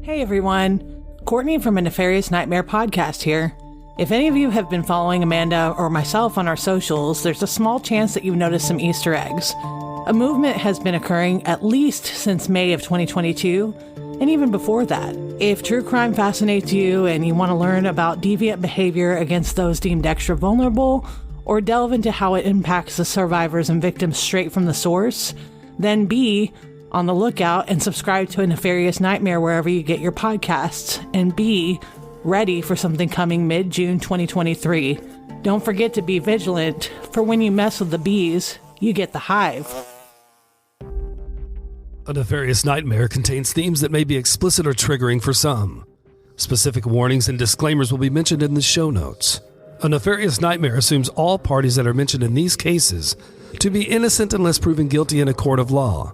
Hey everyone, Courtney from a Nefarious Nightmare podcast here. If any of you have been following Amanda or myself on our socials, there's a small chance that you've noticed some Easter eggs. A movement has been occurring at least since May of 2022, and even before that. If true crime fascinates you and you want to learn about deviant behavior against those deemed extra vulnerable, or delve into how it impacts the survivors and victims straight from the source, then be on the lookout and subscribe to A Nefarious Nightmare wherever you get your podcasts, and be ready for something coming mid-June 2023. Don't forget to be vigilant, for when you mess with the bees, you get the hive. A Nefarious Nightmare contains themes that may be explicit or triggering for some. Specific warnings and disclaimers will be mentioned in the show notes. A Nefarious Nightmare assumes all parties that are mentioned in these cases to be innocent unless proven guilty in a court of law.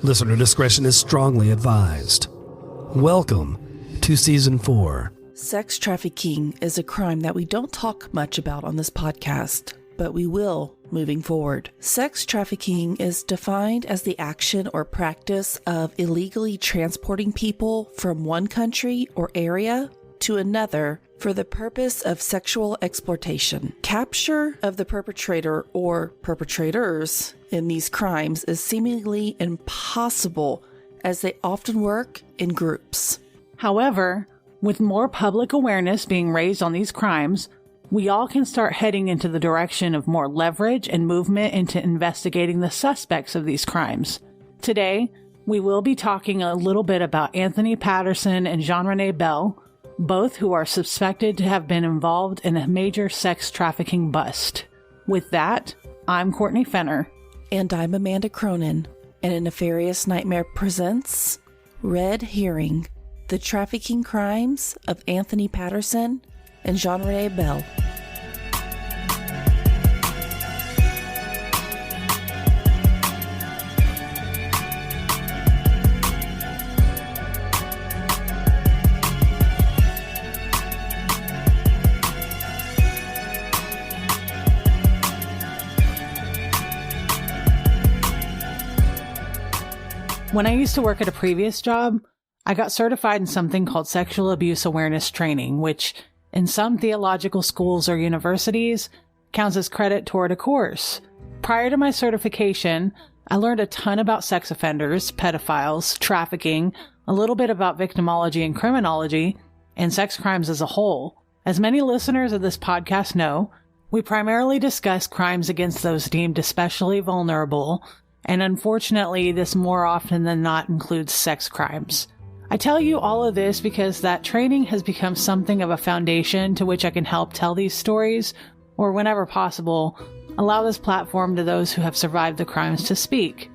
Listener discretion is strongly advised. Welcome to Season 4. Sex trafficking is a crime that we don't talk much about on this podcast, but we will moving forward. Sex trafficking is defined as the action or practice of illegally transporting people from one country or area to another for the purpose of sexual exploitation. Capture of the perpetrator or perpetrators in these crimes is seemingly impossible, as they often work in groups. However, with more public awareness being raised on these crimes, we all can start heading into the direction of more leverage and movement into investigating the suspects of these crimes. Today, we will be talking a little bit about Anthony Patterson and Janreani Bell, both who are suspected to have been involved in a major sex trafficking bust. With that, I'm Courtney Fenner. And I'm Amanda Cronin, and A Nefarious Nightmare presents Red Herring, the trafficking crimes of Anthony Patterson and Janreani Bell. When I used to work at a previous job, I got certified in something called sexual abuse awareness training, which in some theological schools or universities counts as credit toward a course. Prior to my certification, I learned a ton about sex offenders, pedophiles, trafficking, a little bit about victimology and criminology, and sex crimes as a whole. As many listeners of this podcast know, we primarily discuss crimes against those deemed especially vulnerable, and unfortunately, this more often than not includes sex crimes. I tell you all of this because that training has become something of a foundation to which I can help tell these stories, or whenever possible, allow this platform to those who have survived the crimes to speak.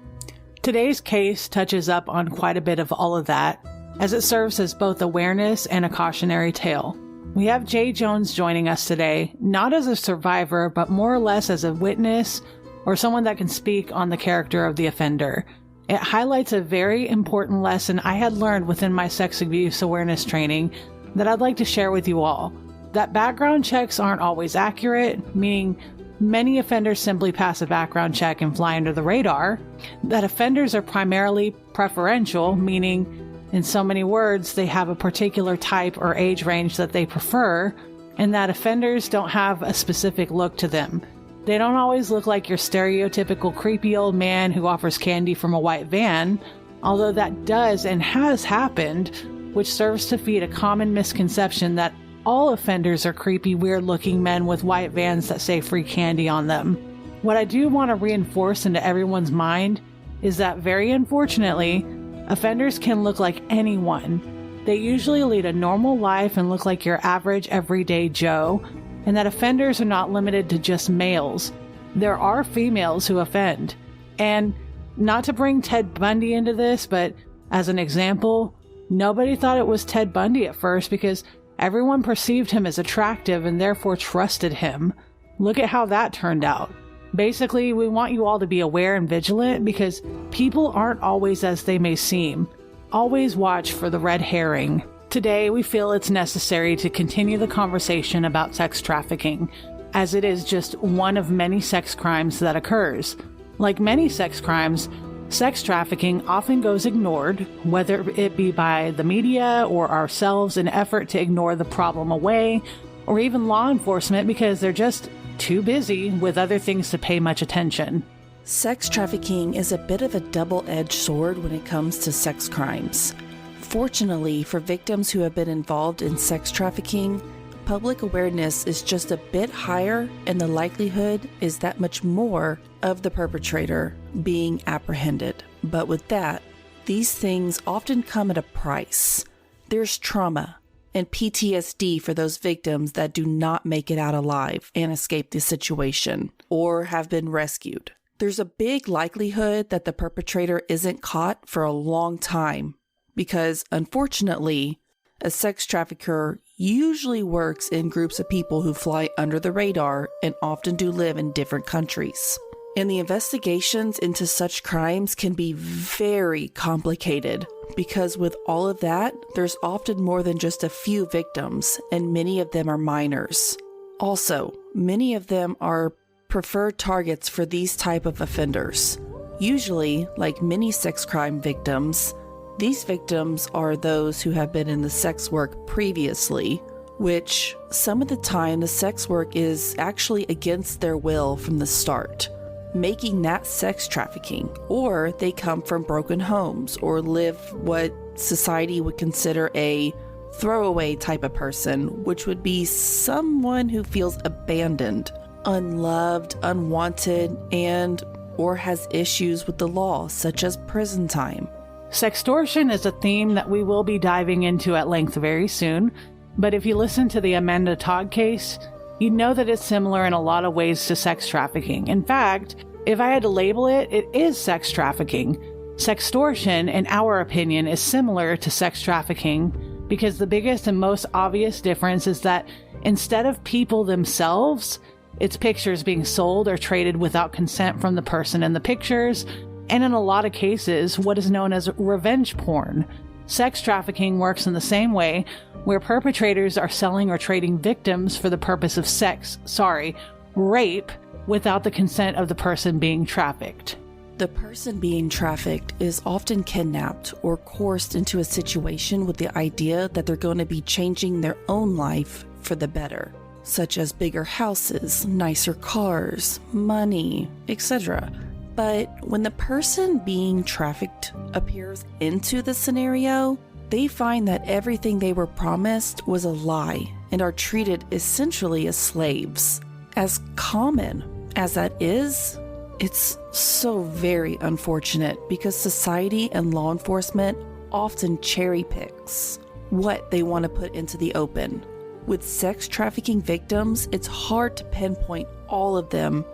Today's case touches up on quite a bit of all of that, as it serves as both awareness and a cautionary tale. We have Jay Jones joining us today, not as a survivor, but more or less as a witness, or someone that can speak on the character of the offender. It highlights a very important lesson I had learned within my sex abuse awareness training that I'd like to share with you all. That background checks aren't always accurate, meaning many offenders simply pass a background check and fly under the radar. That offenders are primarily preferential, meaning, in so many words, they have a particular type or age range that they prefer, and that offenders don't have a specific look to them. They don't always look like your stereotypical creepy old man who offers candy from a white van, although that does and has happened, which serves to feed a common misconception that all offenders are creepy, weird-looking men with white vans that say free candy on them. What I do want to reinforce into everyone's mind is that, very unfortunately, offenders can look like anyone. They usually lead a normal life and look like your average everyday Joe, and that offenders are not limited to just males. There are females who offend. And not to bring Ted Bundy into this, but as an example, nobody thought it was Ted Bundy at first because everyone perceived him as attractive and therefore trusted him. Look at how that turned out. Basically, we want you all to be aware and vigilant because people aren't always as they may seem. Always watch for the red herring. Today, we feel it's necessary to continue the conversation about sex trafficking, as it is just one of many sex crimes that occurs. Like many sex crimes, Sex trafficking often goes ignored, whether it be by the media or ourselves in an effort to ignore the problem away, or even law enforcement because they're just too busy with other things to pay much attention. Sex trafficking is a bit of a double-edged sword when it comes to sex crimes. Fortunately, for victims who have been involved in sex trafficking, public awareness is just a bit higher, and the likelihood is that much more of the perpetrator being apprehended. But with that, these things often come at a price. There's trauma and PTSD for those victims that do not make it out alive and escape the situation or have been rescued. There's a big likelihood that the perpetrator isn't caught for a long time because, unfortunately, a sex trafficker usually works in groups of people who fly under the radar and often do live in different countries. And the investigations into such crimes can be very complicated because with all of that, there's often more than just a few victims, and many of them are minors. Also, many of them are preferred targets for these type of offenders. Usually, like many sex crime victims, these victims are those who have been in the sex work previously, which some of the time the sex work is actually against their will from the start, making that sex trafficking. Or they come from broken homes or live what society would consider a throwaway type of person, which would be someone who feels abandoned, unloved, unwanted, and or has issues with the law, such as prison time. Sextortion is a theme that we will be diving into at length very soon, but if you listen to the Amanda Todd case, you know that it's similar in a lot of ways to sex trafficking. In fact, if I had to label it, it is sex trafficking. Sextortion, in our opinion, is similar to sex trafficking because the biggest and most obvious difference is that instead of people themselves, it's pictures being sold or traded without consent from the person in the pictures, and in a lot of cases, what is known as revenge porn. Sex trafficking works in the same way, where perpetrators are selling or trading victims for the purpose of rape, without the consent of the person being trafficked. The person being trafficked is often kidnapped or coerced into a situation with the idea that they're going to be changing their own life for the better, such as bigger houses, nicer cars, money, etc. But when the person being trafficked appears into the scenario, they find that everything they were promised was a lie and are treated essentially as slaves. As common as that is, it's so very unfortunate because society and law enforcement often cherry picks what they want to put into the open. With sex trafficking victims, it's hard to pinpoint all of them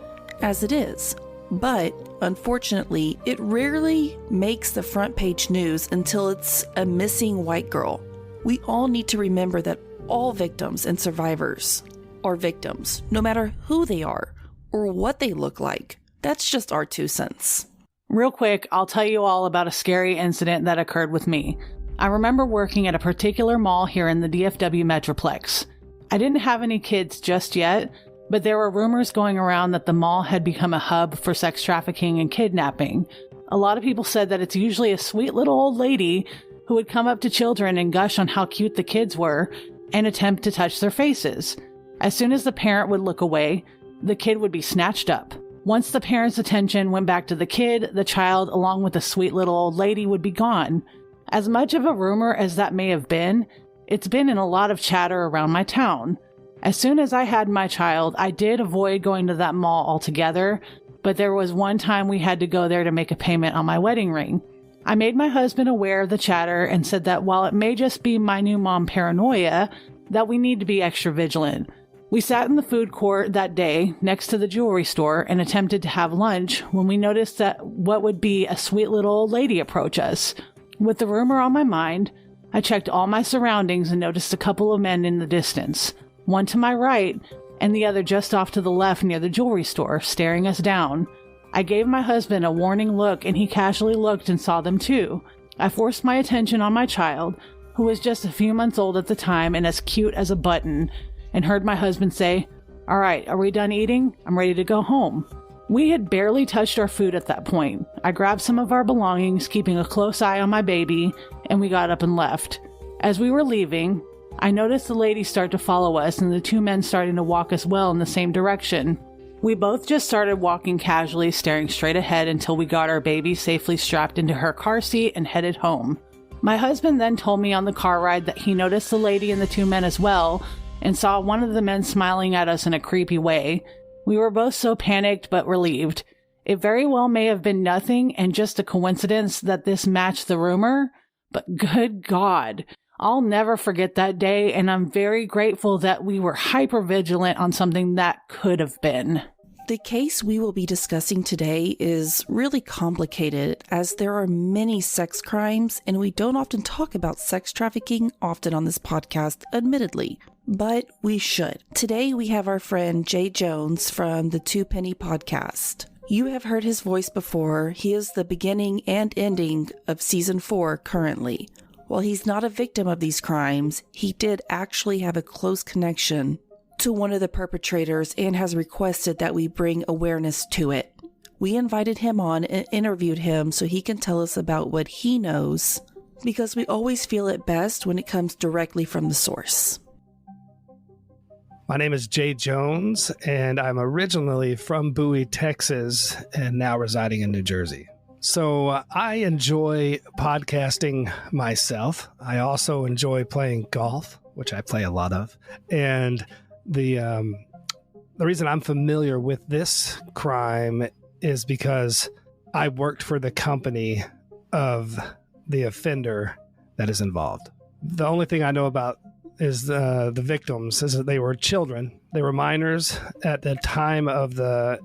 as it is. But unfortunately, it rarely makes the front page news until it's a missing white girl. We all need to remember that all victims and survivors are victims, no matter who they are or what they look like. That's just our 2 cents. Real quick, I'll tell you all about a scary incident that occurred with me. I remember working at a particular mall here in the DFW Metroplex. I didn't have any kids just yet, but there were rumors going around that the mall had become a hub for sex trafficking and kidnapping. A lot of people said that it's usually a sweet little old lady who would come up to children and gush on how cute the kids were and attempt to touch their faces. As soon as the parent would look away, the kid would be snatched up. Once the parent's attention went back to the kid, the child, along with the sweet little old lady, would be gone. As much of a rumor as that may have been, it's been in a lot of chatter around my town. As soon as I had my child, I did avoid going to that mall altogether, but there was one time we had to go there to make a payment on my wedding ring. I made my husband aware of the chatter and said that while it may just be my new mom paranoia, that we need to be extra vigilant. We sat in the food court that day next to the jewelry store and attempted to have lunch when we noticed that what would be a sweet little old lady approach us. With the rumor on my mind, I checked all my surroundings and noticed a couple of men in the distance. One to my right, and the other just off to the left near the jewelry store, staring us down. I gave my husband a warning look, and he casually looked and saw them too. I forced my attention on my child, who was just a few months old at the time and as cute as a button, and heard my husband say, "All right, are we done eating? I'm ready to go home." We had barely touched our food at that point. I grabbed some of our belongings, keeping a close eye on my baby, and we got up and left. As we were leaving, I noticed the lady start to follow us and the two men starting to walk as well in the same direction. We both just started walking casually, staring straight ahead until we got our baby safely strapped into her car seat and headed home. My husband then told me on the car ride that he noticed the lady and the two men as well, and saw one of the men smiling at us in a creepy way. We were both so panicked but relieved. It very well may have been nothing and just a coincidence that this matched the rumor, but good God, I'll never forget that day, and I'm very grateful that we were hyper-vigilant on something that could have been. The case we will be discussing today is really complicated as there are many sex crimes, and we don't often talk about sex trafficking often on this podcast, admittedly. But we should. Today we have our friend Jay Jones from the Two Penny podcast. You have heard his voice before. He is the beginning and ending of season 4 currently. While he's not a victim of these crimes, he did actually have a close connection to one of the perpetrators and has requested that we bring awareness to it. We invited him on and interviewed him so he can tell us about what he knows, because we always feel it best when it comes directly from the source. My name is Jay Jones, and I'm originally from Bowie, Texas, and now residing in New Jersey. So I enjoy podcasting myself. I also enjoy playing golf, which I play a lot of. And the reason I'm familiar with this crime is because I worked for the company of the offender that is involved. The only thing I know about is the victims is that they were children. They were minors at the time of the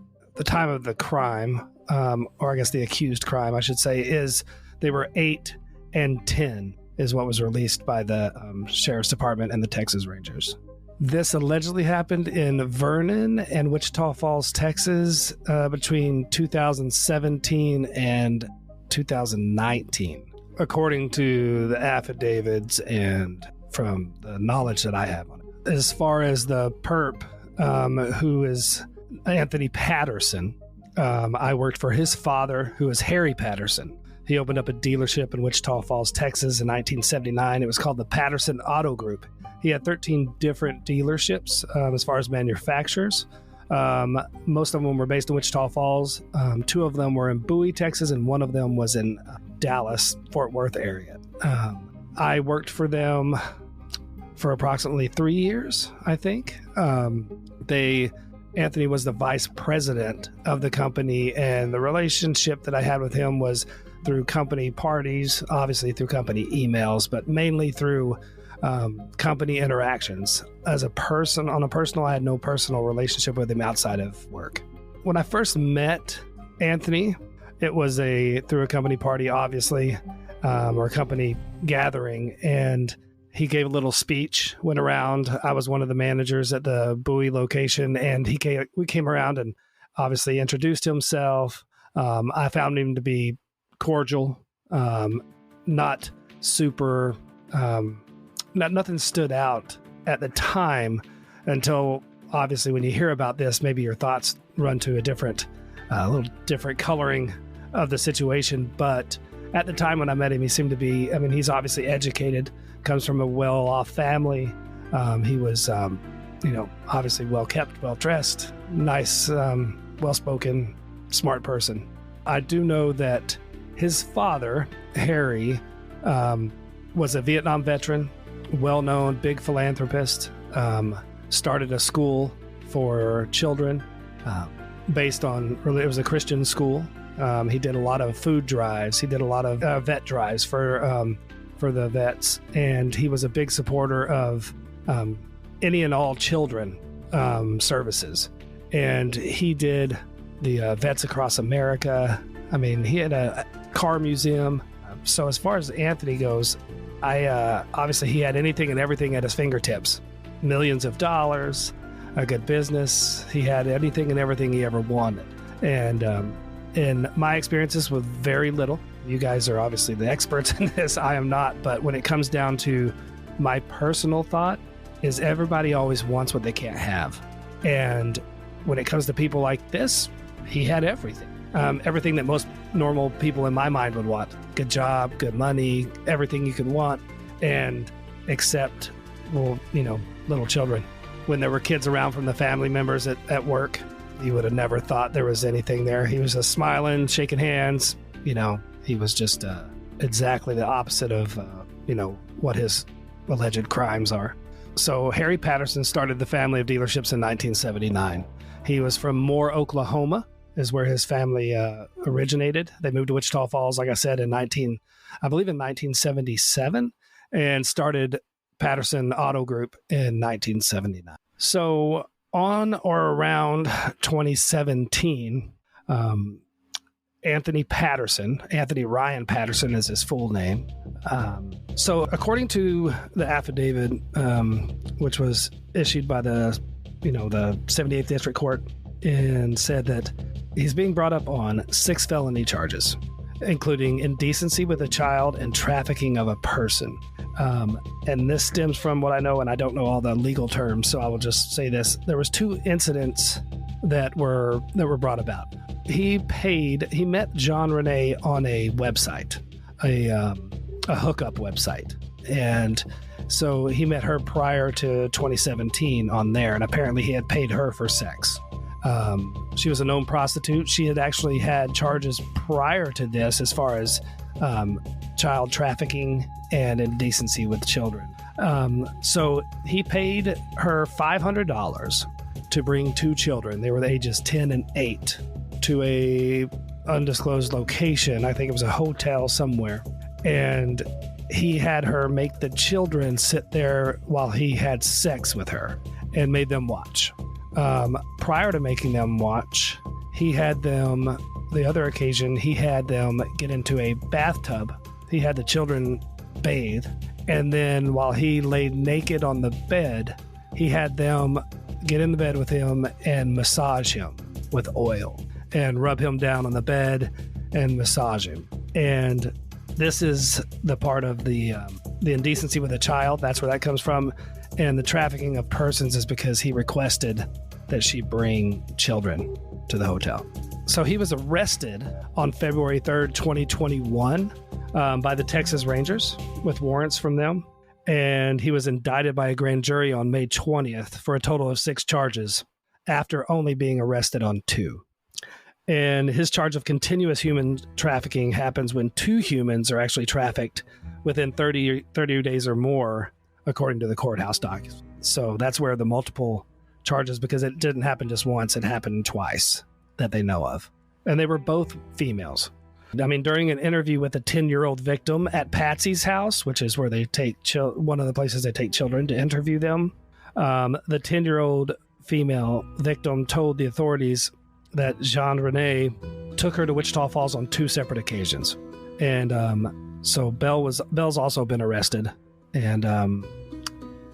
crime, or I guess the accused crime, I should say, is they were 8 and 10 is what was released by the Sheriff's Department and the Texas Rangers. This allegedly happened in Vernon and Wichita Falls, Texas, between 2017 and 2019, according to the affidavits and from the knowledge that I have on it. As far as the perp, who is Anthony Patterson, I worked for his father, who is Harry Patterson. He opened up a dealership in Wichita Falls, Texas in 1979. It was called the Patterson Auto Group. He had 13 different dealerships as far as manufacturers. Most of them were based in Wichita Falls. 2 of them were in Bowie, Texas, and 1 of them was in Dallas, Fort Worth area. I worked for them for approximately 3 years, I think. Anthony was the vice president of the company, and the relationship that I had with him was through company parties, obviously through company emails, but mainly through company interactions. As a person, on a personal, I had no personal relationship with him outside of work. When I first met Anthony, it was through a company party, obviously, or a company gathering, and he gave a little speech, went around. I was one of the managers at the Bowie location, and we came around and obviously introduced himself. I found him to be cordial, not super, nothing stood out at the time until obviously when you hear about this, maybe your thoughts run to a little different coloring of the situation. But at the time when I met him, he seemed to be, he's obviously educated, comes from a well-off family. He was, obviously well-kept, well-dressed, nice, well-spoken, smart person. I do know that his father, Harry, was a Vietnam veteran, well-known, big philanthropist, started a school for children based on, it was a Christian school. He did a lot of food drives. He did a lot of vet drives for the vets, and he was a big supporter of any and all children services. And he did the Vets Across America. He had a car museum. So as far as Anthony goes, obviously he had anything and everything at his fingertips. Millions of dollars, a good business. He had anything and everything he ever wanted. And in my experiences with very little, you guys are obviously the experts in this, I am not, but when it comes down to my personal thought is everybody always wants what they can't have. And when it comes to people like this, he had everything. Everything that most normal people in my mind would want. Good job, good money, everything you could want, and except, little children. When there were kids around from the family members at work, you would have never thought there was anything there. He was just smiling, shaking hands. He was just exactly the opposite of, what his alleged crimes are. So Harry Patterson started the family of dealerships in 1979. He was from Moore, Oklahoma, is where his family originated. They moved to Wichita Falls, like I said, in 1977, and started Patterson Auto Group in 1979. So on or around 2017, Anthony Ryan Patterson is his full name. So according to the affidavit, which was issued by the 78th District Court, and said that he's being brought up on 6 felony charges, including indecency with a child and trafficking of a person. And this stems from what I know, and I don't know all the legal terms, so I will just say this. There was 2 incidents that were brought about. He met Janreani on a website, a hookup website. And so he met her prior to 2017 on there, and apparently he had paid her for sex. She was a known prostitute. She had actually had charges prior to this as far as child trafficking and indecency with children. So he paid her $500 to bring 2 children. They were the ages 10 and 8 to a undisclosed location. I think it was a hotel somewhere. And he had her make the children sit there while he had sex with her and made them watch. Prior to making them watch, he had them, the other occasion, he had them get into a bathtub. He had the children bathe. And then while he laid naked on the bed, he had them get in the bed with him and massage him with oil and rub him down on the bed and massage him. And this is the part of the indecency with a child. That's where that comes from. And the trafficking of persons is because he requested that she bring children to the hotel. So he was arrested on February 3rd, 2021 by the Texas Rangers with warrants from them. And he was indicted by a grand jury on May 20th for a total of 6 charges after only being arrested on 2. And his charge of continuous human trafficking happens when 2 humans are actually trafficked within 30 days or more, according to the courthouse docs. So that's where the multiple charges, because it didn't happen just once, it happened twice that they know of. And they were both females. I mean, during an interview with a 10-year-old victim at Patsy's house, which is where they take one of the places they take children to interview them, the 10-year-old female victim told the authorities that Janreani took her to Wichita Falls on 2 separate occasions. And so Bell's also been arrested. And an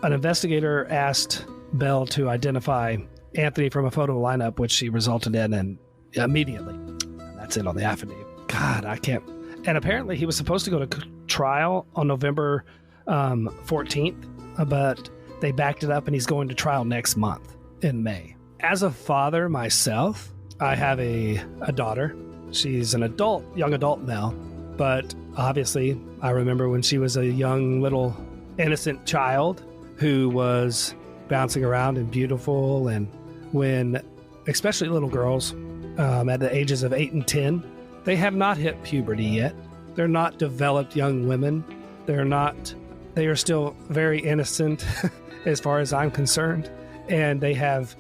investigator asked Bell to identify Anthony from a photo lineup, which she resulted in, and immediately. And that's it on the affidavit. God, I can't. And apparently he was supposed to go to trial on November 14th, but they backed it up, and he's going to trial next month in May. As a father myself, I have a daughter. She's an young adult now, but obviously I remember when she was a young little innocent child who was bouncing around and beautiful, and when, especially little girls at the ages of 8 and 10, they have not hit puberty yet. They're not developed young women. They are still very innocent as far as I'm concerned. And they have,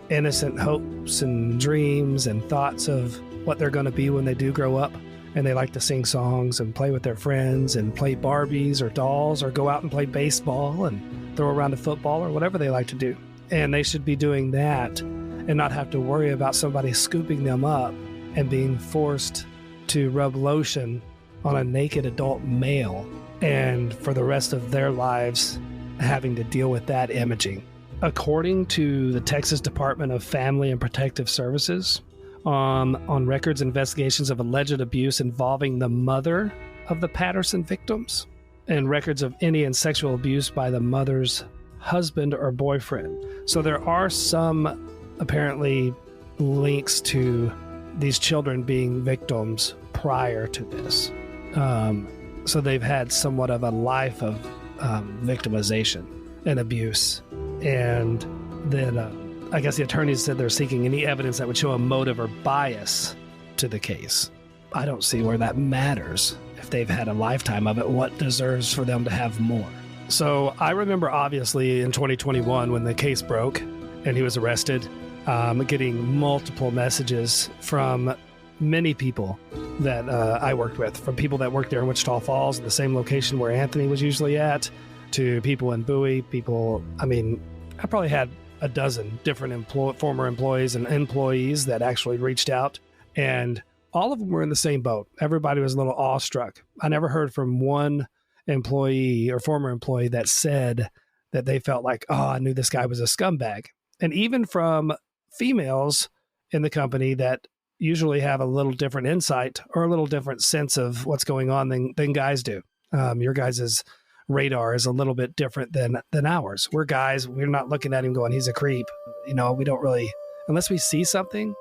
innocent hopes and dreams and thoughts of what they're going to be when they do grow up. And they like to sing songs and play with their friends and play Barbies or dolls or go out and play baseball and throw around a football or whatever they like to do. And they should be doing that and not have to worry about somebody scooping them up and being forced to rub lotion on a naked adult male, and for the rest of their lives having to deal with that imaging. According to the Texas Department of Family and Protective Services, on records investigations of alleged abuse involving the mother of the Patterson victims, and records of any sexual abuse by the mother's husband or boyfriend. So there are some apparently links to these children being victims prior to this. So they've had somewhat of a life of victimization and abuse. And then I guess the attorneys said they're seeking any evidence that would show a motive or bias to the case. I don't see where that matters. If they've had a lifetime of it, what deserves for them to have more? So I remember obviously in 2021 when the case broke and he was arrested, getting multiple messages from many people that I worked with, from people that worked there in Wichita Falls, the same location where Anthony was usually at, to people in Bowie, I probably had a dozen different former employees and employees that actually reached out, and all of them were in the same boat. Everybody was a little awestruck. I never heard from one employee or former employee that said that they felt like, oh, I knew this guy was a scumbag. And even from females in the company that usually have a little different insight or a little different sense of what's going on than guys do. Your guys' radar is a little bit different than ours. We're guys, we're not looking at him going, he's a creep. We don't really, unless we see something,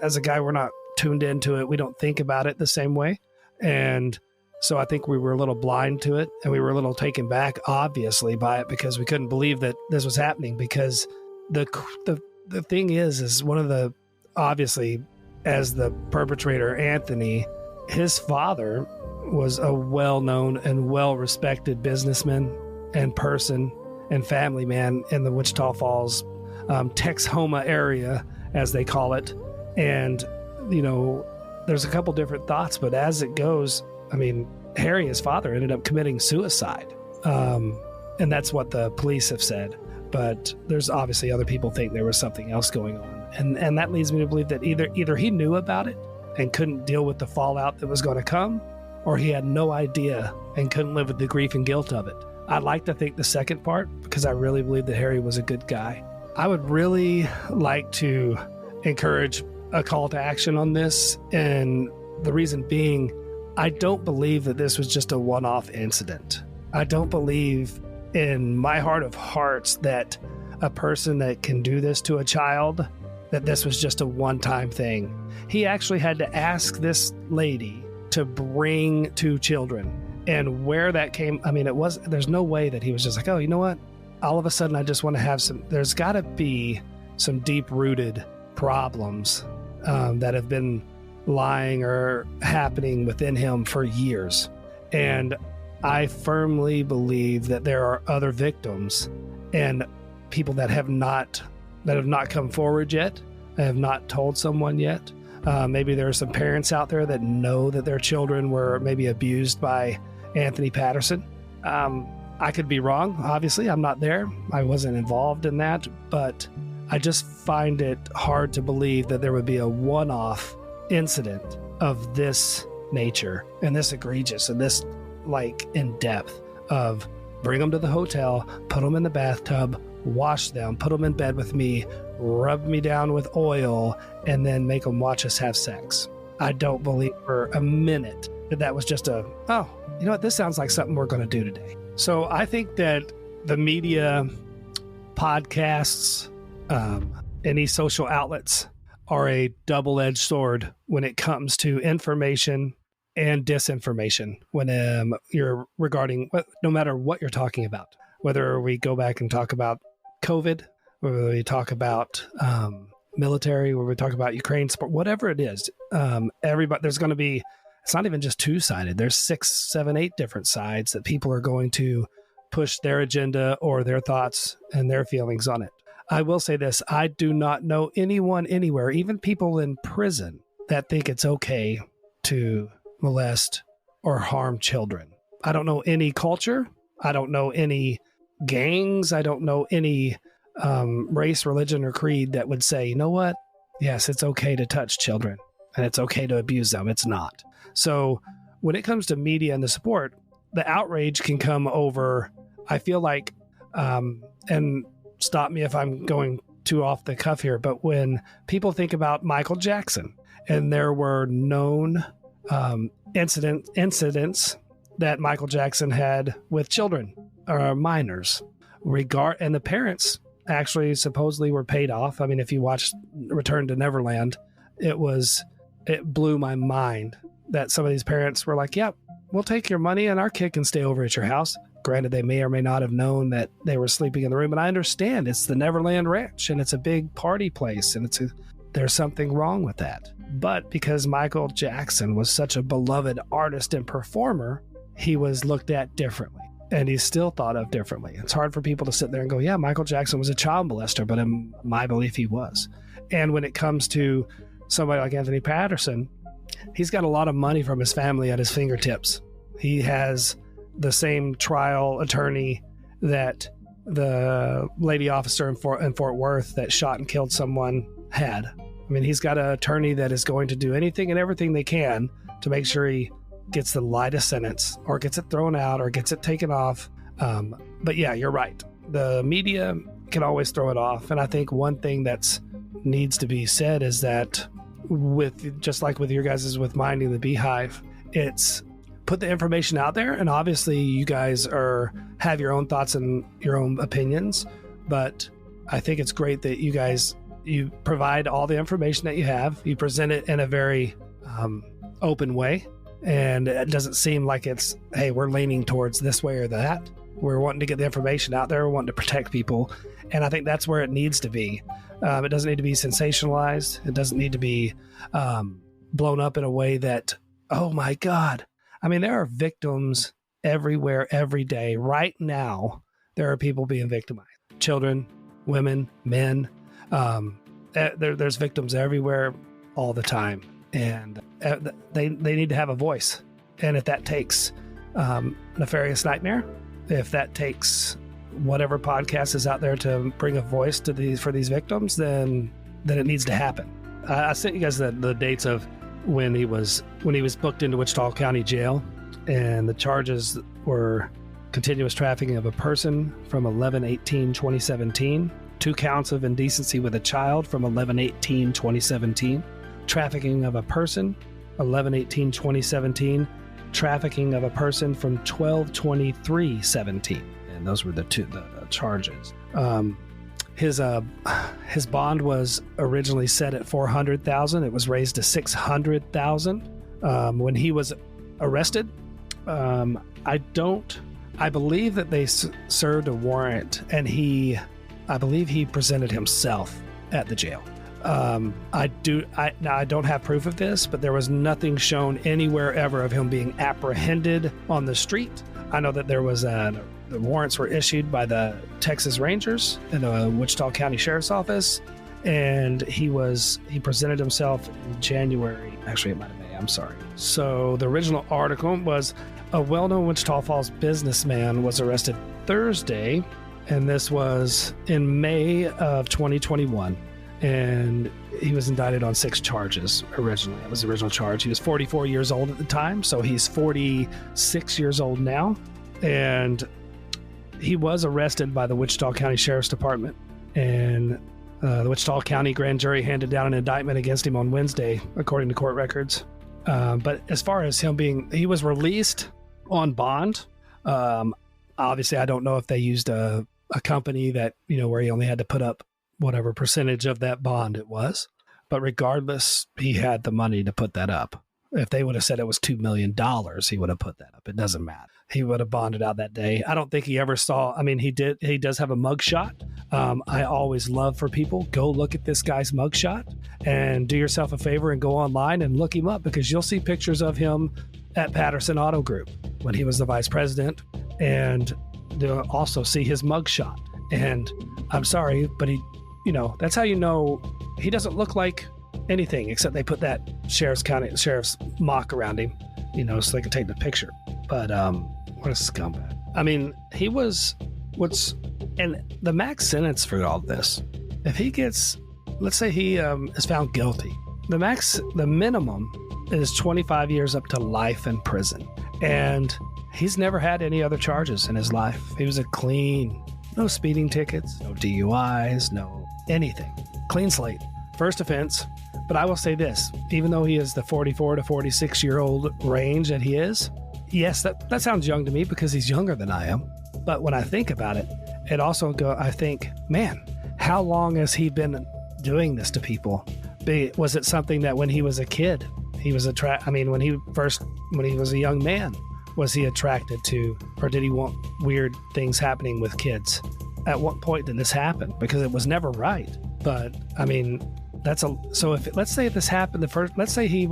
as a guy, we're not tuned into it. We don't think about it the same way. And so I think we were a little blind to it, and we were a little taken back, obviously, by it, because we couldn't believe that this was happening. Because the thing is one of the, obviously, as the perpetrator, Anthony, his father was a well-known and well-respected businessman and person and family man in the Wichita Falls, Texhoma area, as they call it. And, there's a couple different thoughts, but as it goes, Harry, his father, ended up committing suicide. And that's what the police have said. But there's obviously other people think there was something else going on. And that leads me to believe that either he knew about it and couldn't deal with the fallout that was going to come, or he had no idea and couldn't live with the grief and guilt of it. I'd like to think the second part, because I really believe that Harry was a good guy. I would really like to encourage a call to action on this. And the reason being, I don't believe that this was just a one-off incident. I don't believe in my heart of hearts that a person that can do this to a child, that this was just a one-time thing. He actually had to ask this lady to bring 2 children. And where that came, there's no way that he was just like, oh, you know what? All of a sudden, I just want to have there's got to be some deep-rooted problems that have been lying or happening within him for years. And I firmly believe that there are other victims and people that have not come forward yet, have not told someone yet. Maybe there are some parents out there that know that their children were maybe abused by Anthony Patterson. I could be wrong. Obviously, I'm not there. I wasn't involved in that, but I just find it hard to believe that there would be a one-off incident of this nature and this egregious and this in depth of bring them to the hotel, put them in the bathtub, wash them, put them in bed with me, rub me down with oil, and then make them watch us have sex. I don't believe for a minute that was just this sounds like something we're going to do today. So I think that the media, podcasts, any social outlets are a double-edged sword when it comes to information and disinformation when you're regarding, no matter what you're talking about, whether we go back and talk about COVID, whether we talk about military, whether we talk about Ukraine sport, whatever it is, everybody, there's going to be, it's not even just two-sided. There's 6, 7, 8 different sides that people are going to push their agenda or their thoughts and their feelings on it. I will say this, I do not know anyone anywhere, even people in prison, that think it's okay to molest or harm children. I don't know any culture. I don't know any gangs. I don't know any race, religion, or creed that would say, you know what? Yes, it's okay to touch children and it's okay to abuse them. It's not. So when it comes to media and the support, the outrage can come over, I feel like, and stop me if I'm going too off the cuff here, but when people think about Michael Jackson and there were known incidents that Michael Jackson had with children or minors, and the parents actually supposedly were paid off. I mean, if you watch Return to Neverland, it blew my mind that some of these parents were like, yep, we'll take your money and our kid can stay over at your house. Granted, they may or may not have known that they were sleeping in the room, but I understand it's the Neverland Ranch and it's a big party place and there's something wrong with that. But because Michael Jackson was such a beloved artist and performer, he was looked at differently and he's still thought of differently. It's hard for people to sit there and go, yeah, Michael Jackson was a child molester, but in my belief, he was. And when it comes to somebody like Anthony Patterson, he's got a lot of money from his family at his fingertips. He has the same trial attorney that the lady officer in Fort Worth that shot and killed someone had. I mean, he's got an attorney that is going to do anything and everything they can to make sure he gets the lightest sentence or gets it thrown out or gets it taken off. But yeah, you're right. The media can always throw it off. And I think one thing that's needs to be said is that just like with your guys' with Minding the Beehive, it's put the information out there. And obviously you guys have your own thoughts and your own opinions. But I think it's great that you provide all the information that you have. You present it in a very open way. And it doesn't seem like it's, hey, we're leaning towards this way or that. We're wanting to get the information out there. We're wanting to protect people. And I think that's where it needs to be. It doesn't need to be sensationalized. It doesn't need to be blown up in a way that, oh my God. I mean, there are victims everywhere, every day. Right now, there are people being victimized. Children, women, men. There's victims everywhere all the time. And they need to have a voice. And if that takes Nefarious Nightmare, if that takes whatever podcast is out there to bring a voice to for these victims, then it needs to happen. I sent you guys the dates of when he was booked into Wichita County Jail, and the charges were continuous trafficking of a person from 11/18/2017, 2 counts of indecency with a child from 11/18/2017, trafficking of a person 11/18/2017, trafficking of a person from 12/23/17. And those were the charges. His bond was originally set at $400,000. It was raised to $600,000 when he was arrested. I believe that they served a warrant, and I believe he presented himself at the jail. I don't have proof of this, but there was nothing shown anywhere ever of him being apprehended on the street. I know that there was the warrants were issued by the Texas Rangers and the Wichita County Sheriff's Office, and he presented himself in January. Actually, it might have been May. I'm sorry. So the original article was a well-known Wichita Falls businessman was arrested Thursday, and this was in May of 2021. And he was indicted on 6 charges originally. That was the original charge. He was 44 years old at the time, so he's 46 years old now. And he was arrested by the Wichita County Sheriff's Department. And the Wichita County grand jury handed down an indictment against him on Wednesday, according to court records. But as far as him he was released on bond. Obviously, I don't know if they used a company that, where he only had to put up whatever percentage of that bond it was. But regardless, he had the money to put that up. If they would have said it was $2 million, he would have put that up. It doesn't matter. He would have bonded out that day. I don't think he ever saw, he does have a mugshot. I always love for people, go look at this guy's mugshot and do yourself a favor and go online and look him up, because you'll see pictures of him at Patterson Auto Group when he was the vice president, and you'll also see his mugshot. And I'm sorry, but that's how you know he doesn't look like anything except they put that sheriff's mock around him, so they could take the picture. But what a scumbag. He was and the max sentence for all this, if he gets, let's say he is found guilty, the minimum is 25 years up to life in prison. And he's never had any other charges in his life. He was a clean, no speeding tickets, no DUIs, no anything. Clean slate. First offense. But I will say this, even though he is the 44 to 46 year old range that he is, yes, that sounds young to me because he's younger than I am. But when I think about it, I think, man, How long has he been doing this to people? Was it something that when he was a kid, he was when he was a young man, was he attracted to, or did he want weird things happening with kids? At what point did this happen? Because it was never right. But I mean, let's say this happened let's say he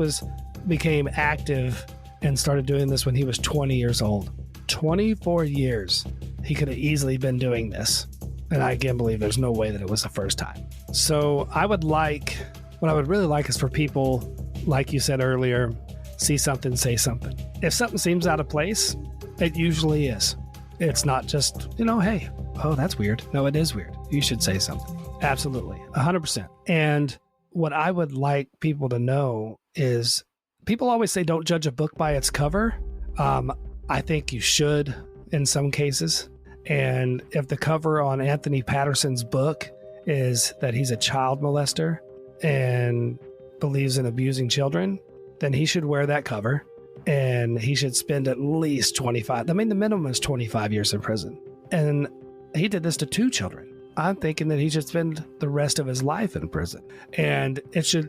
became active and started doing this when he was 20 years old. 24 years. He could have easily been doing this. And I again believe there's no way that it was the first time. So what I would really like is for people, like you said earlier, see something, say something. If something seems out of place, it usually is. It's not just, hey, oh, that's weird. No, it is weird. You should say something. Absolutely. 100%. And what I would like people to know is, people always say don't judge a book by its cover. I think you should in some cases. And if the cover on Anthony Patterson's book is that he's a child molester and believes in abusing children, then he should wear that cover and he should spend at least 25. I mean, the minimum is 25 years in prison. And he did this to 2 children. I'm thinking that he should spend the rest of his life in prison. And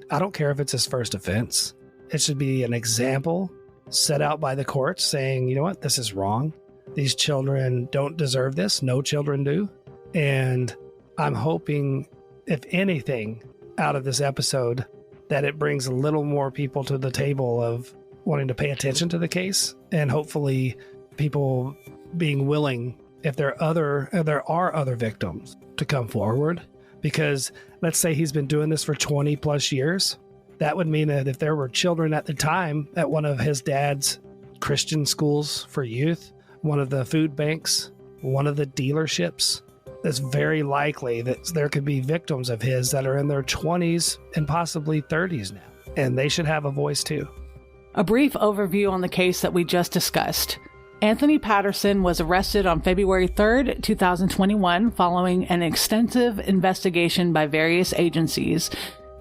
I don't care if it's his first offense. It should be an example set out by the courts saying, you know what, this is wrong. These children don't deserve this. No children do. And I'm hoping, if anything, out of this episode, that it brings a little more people to the table of wanting to pay attention to the case, and hopefully people being willing, if there are other victims, to come forward. Because let's say he's been doing this for 20 plus years. That would mean that if there were children at the time at one of his dad's Christian schools for youth, one of the food banks, one of the dealerships, it's very likely that there could be victims of his that are in their 20s and possibly 30s now. And they should have a voice too. A brief overview on the case that we just discussed. Anthony Patterson was arrested on February 3rd, 2021, following an extensive investigation by various agencies,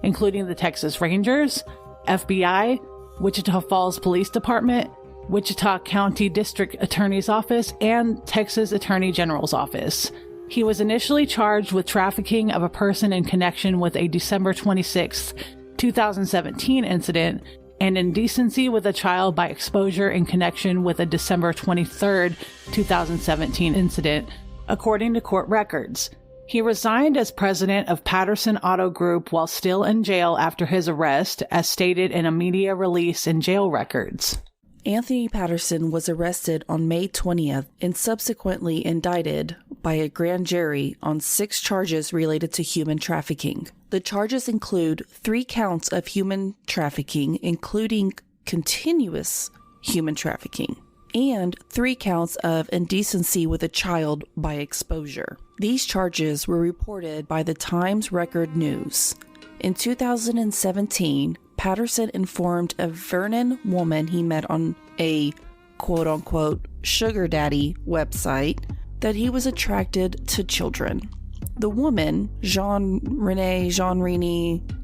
including the Texas Rangers, FBI, Wichita Falls Police Department, Wichita County District Attorney's Office, and Texas Attorney General's Office. He was initially charged with trafficking of a person in connection with a December 26, 2017 incident, and indecency with a child by exposure in connection with a December 23, 2017 incident, according to court records. He resigned as president of Patterson Auto Group while still in jail after his arrest, as stated in a media release in jail records. Anthony Patterson was arrested on May 20th and subsequently indicted by a grand jury on 6 charges related to human trafficking. The charges include 3 counts of human trafficking, including continuous human trafficking, and 3 counts of indecency with a child by exposure. These charges were reported by the Times Record News. In 2017, Patterson informed a Vernon woman he met on a quote-unquote sugar daddy website that he was attracted to children. The woman, Janreani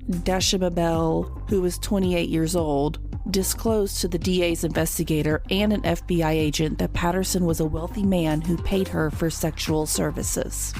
Dashamabel, who was 28 years old, disclosed to the DA's investigator and an FBI agent that Patterson was a wealthy man who paid her for sexual services.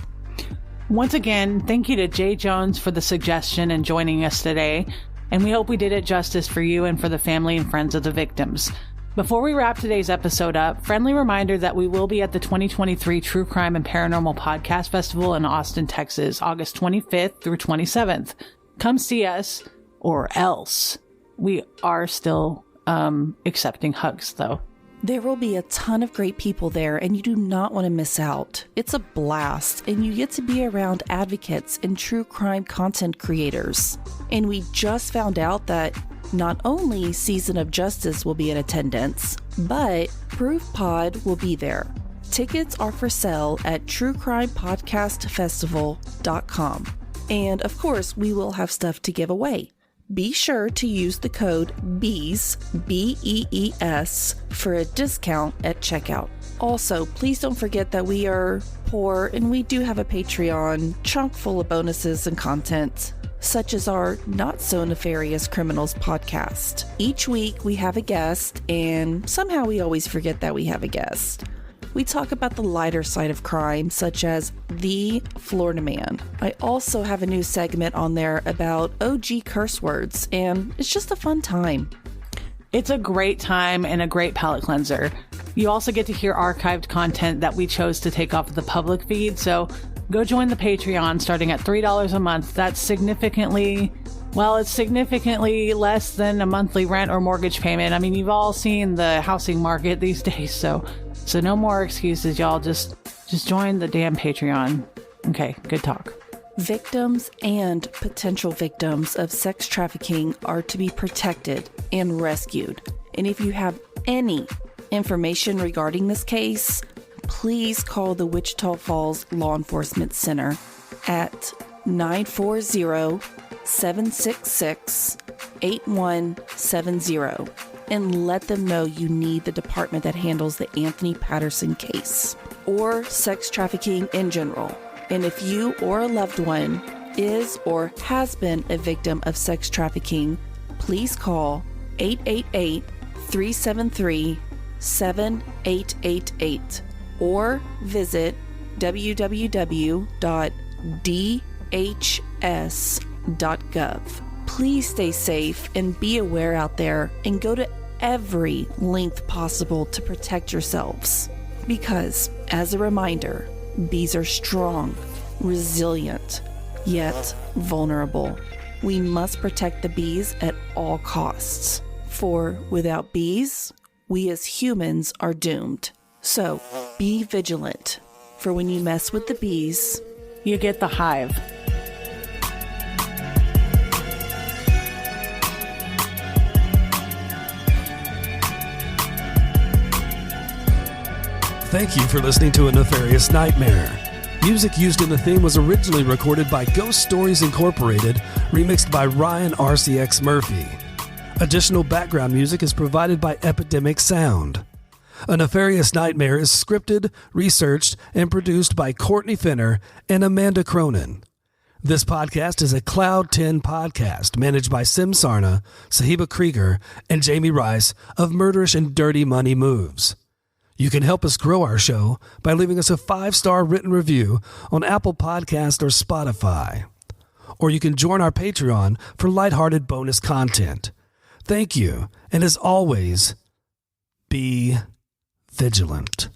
Once again, thank you to Jay Jones for the suggestion and joining us today, and we hope we did it justice for you and for the family and friends of the victims. Before we wrap today's episode up, friendly reminder that we will be at the 2023 True Crime and Paranormal Podcast Festival in Austin, Texas, August 25th through 27th. Come see us, or else. We are still accepting hugs, though. There will be a ton of great people there, and you do not want to miss out. It's a blast, and you get to be around advocates and true crime content creators. And we just found out that not only Season of Justice will be in attendance, but Proof Pod will be there. Tickets are for sale at truecrimepodcastfestival.com. And of course, we will have stuff to give away. Be sure to use the code BEES, B-E-E-S, for a discount at checkout. Also, please don't forget that we are poor and we do have a Patreon chock full of bonuses and content, such as our Not So Nefarious Criminals podcast. Each week we have a guest, and somehow we always forget that we have a guest. we talk about the lighter side of crime, such as the Florida Man. I also have a new segment on there about OG curse words, and it's just a fun time. It's a great time and a great palate cleanser. You also get to hear archived content that we chose to take off of the public feed, so go join the Patreon starting at $3 a month. That's significantly less than a monthly rent or mortgage payment. I mean, you've all seen the housing market these days, so no more excuses, y'all. Just join the damn Patreon. Okay, good talk. Victims and potential victims of sex trafficking are to be protected and rescued. And if you have any information regarding this case, please call the Wichita Falls Law Enforcement Center at 940-766-8170 and let them know you need the department that handles the Anthony Patterson case or sex trafficking in general. And if you or a loved one is or has been a victim of sex trafficking, please call 888-373-7888 or visit www.dhs.gov. Please stay safe and be aware out there and go to every length possible to protect yourselves. Because, as a reminder, bees are strong, resilient, yet vulnerable. We must protect the bees at all costs. For without bees, we as humans are doomed. So, be vigilant. For when you mess with the bees, you get the hive. Thank you for listening to A Nefarious Nightmare. Music used in the theme was originally recorded by Ghost Stories Incorporated, remixed by Ryan RCX Murphy. Additional background music is provided by Epidemic Sound. A Nefarious Nightmare is scripted, researched, and produced by Courtney Finner and Amanda Cronin. This podcast is a Cloud 10 podcast managed by Sim Sarna, Sahiba Krieger, and Jamie Rice of Murderish and Dirty Money Moves. You can help us grow our show by leaving us a 5-star written review on Apple Podcast or Spotify. Or you can join our Patreon for lighthearted bonus content. Thank you, and as always, be vigilant.